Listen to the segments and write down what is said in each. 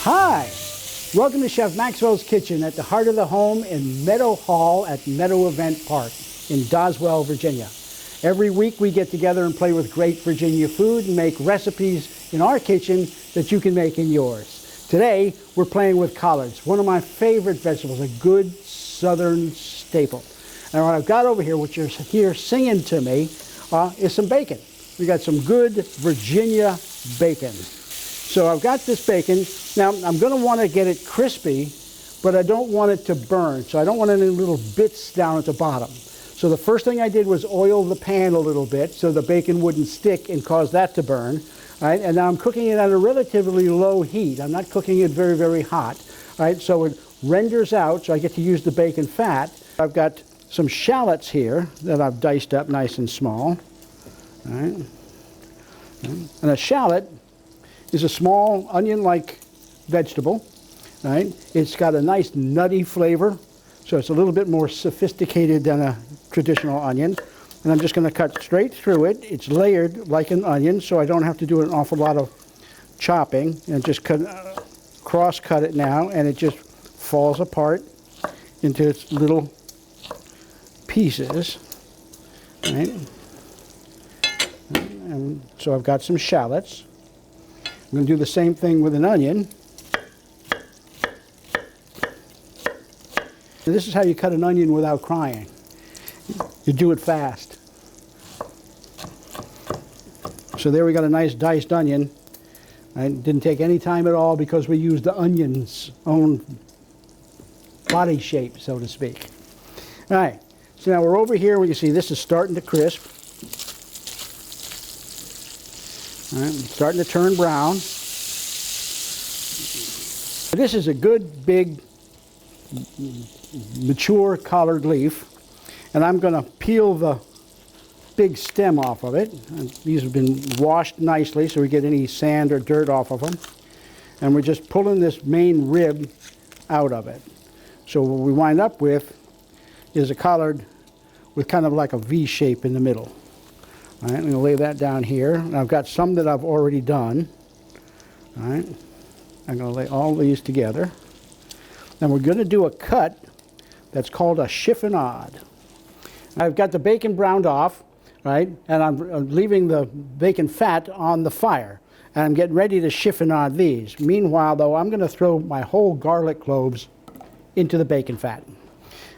Hi, welcome to Chef Maxwell's Kitchen at the heart of the home in Meadow Hall at Meadow Event Park in Doswell, Virginia. Every week we get together and play with great Virginia food and make recipes in our kitchen that you can make in yours. Today we're playing with collards, one of my favorite vegetables, a good southern staple. And what I've got over here, what you're here singing to me, is some bacon. We got some good Virginia bacon. So I've got this bacon. Now I'm going to want to get it crispy, but I don't want it to burn. So I don't want any little bits down at the bottom. So the first thing I did was oil the pan a little bit so the bacon wouldn't stick and cause that to burn. Right? And now I'm cooking it at a relatively low heat. I'm not cooking it very, very hot. Right? So it renders out, so I get to use the bacon fat. I've got some shallots here that I've diced up nice and small. Right? And a shallot is a small onion-like vegetable. Right? It's got a nice nutty flavor, so it's a little bit more sophisticated than a traditional onion. And I'm just going to cut straight through it. It's layered like an onion, so I don't have to do an awful lot of chopping. And just cross-cut it now, and it just falls apart into its little pieces. Right? And so I've got some shallots. I'm going to do the same thing with an onion. And this is how you cut an onion without crying. You do it fast. So there we got a nice diced onion. It didn't take any time at all because we used the onion's own body shape, so to speak. All right, so now we're over here where you see this is starting to crisp. All right, it's starting to turn brown. This is a good, big, mature collard leaf, and I'm going to peel the big stem off of it. And these have been washed nicely so we get any sand or dirt off of them. And we're just pulling this main rib out of it. So what we wind up with is a collard with kind of like a V shape in the middle. All right, I'm going to lay that down here. And I've got some that I've already done. All right, I'm going to lay all these together. And we're going to do a cut that's called a chiffonade. I've got the bacon browned off, right, and I'm leaving the bacon fat on the fire. And I'm getting ready to chiffonade these. Meanwhile, though, I'm going to throw my whole garlic cloves into the bacon fat.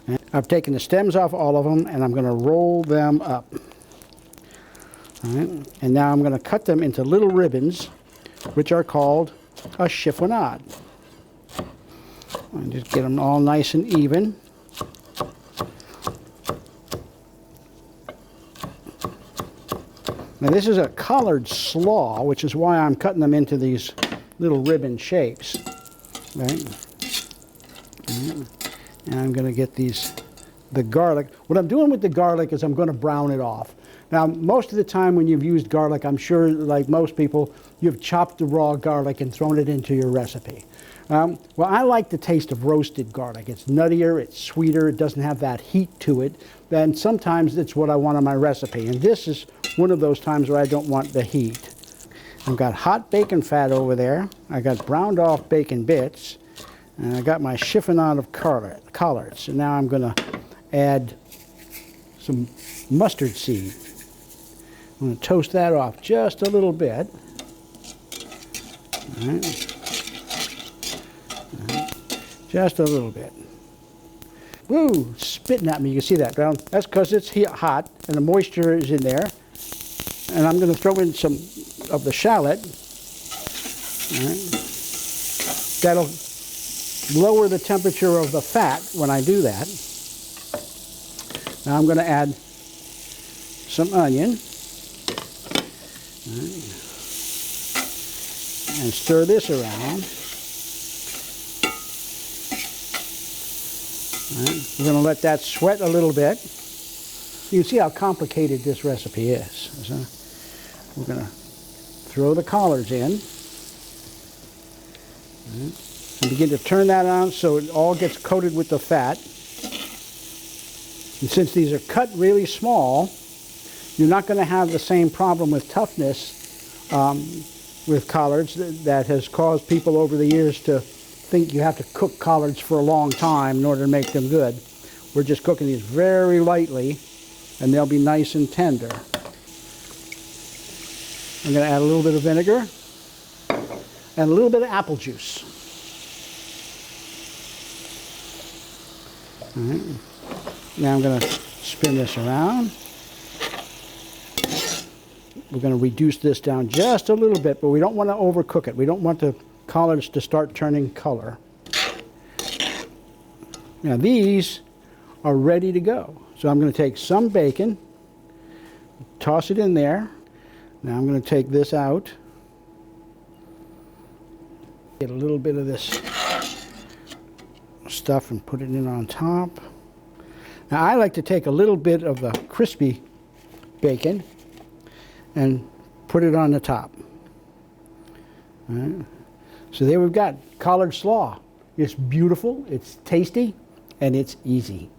And I've taken the stems off all of them, and I'm going to roll them up. All right. And now I'm going to cut them into little ribbons, which are called a chiffonade. And just get them all nice and even. Now this is a collard slaw, which is why I'm cutting them into these little ribbon shapes. Right? And I'm going to get the garlic. What I'm doing with the garlic is I'm going to brown it off. Now, most of the time when you've used garlic, I'm sure, like most people, you've chopped the raw garlic and thrown it into your recipe. Well, I like the taste of roasted garlic. It's nuttier, it's sweeter, it doesn't have that heat to it. And sometimes it's what I want on my recipe. And this is one of those times where I don't want the heat. I've got hot bacon fat over there. I got browned off bacon bits. And I got my chiffonade of collards. And now I'm going to add some mustard seed. I'm going to toast that off just a little bit. All right. Just a little bit. Woo, spitting at me, you can see that. Well, that's because it's hot and the moisture is in there. And I'm going to throw in some of the shallot. All right. That'll lower the temperature of the fat when I do that. Now I'm going to add some onion. All right. And stir this around. All right. We're going to let that sweat a little bit. You can see how complicated this recipe is. So we're going to throw the collards in. All right. And begin to turn that on so it all gets coated with the fat. And since these are cut really small, you're not going to have the same problem with toughness with collards that has caused people over the years to think you have to cook collards for a long time in order to make them good. We're just cooking these very lightly, and they'll be nice and tender. I'm going to add a little bit of vinegar and a little bit of apple juice. All right. Now I'm going to spin this around. We're going to reduce this down just a little bit, but we don't want to overcook it. We don't want the collards to start turning color. Now these are ready to go. So I'm going to take some bacon, toss it in there. Now I'm going to take this out. Get a little bit of this stuff and put it in on top. Now I like to take a little bit of the crispy bacon and put it on the top. All right. So there we've got collard slaw. It's beautiful, it's tasty, and it's easy.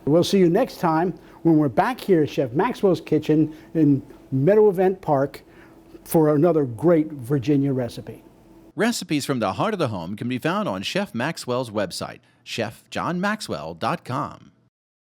We'll see you next time when we're back here at Chef Maxwell's Kitchen in Meadow Event Park for another great Virginia recipe. Recipes from the heart of the home can be found on Chef Maxwell's website, chefjohnmaxwell.com.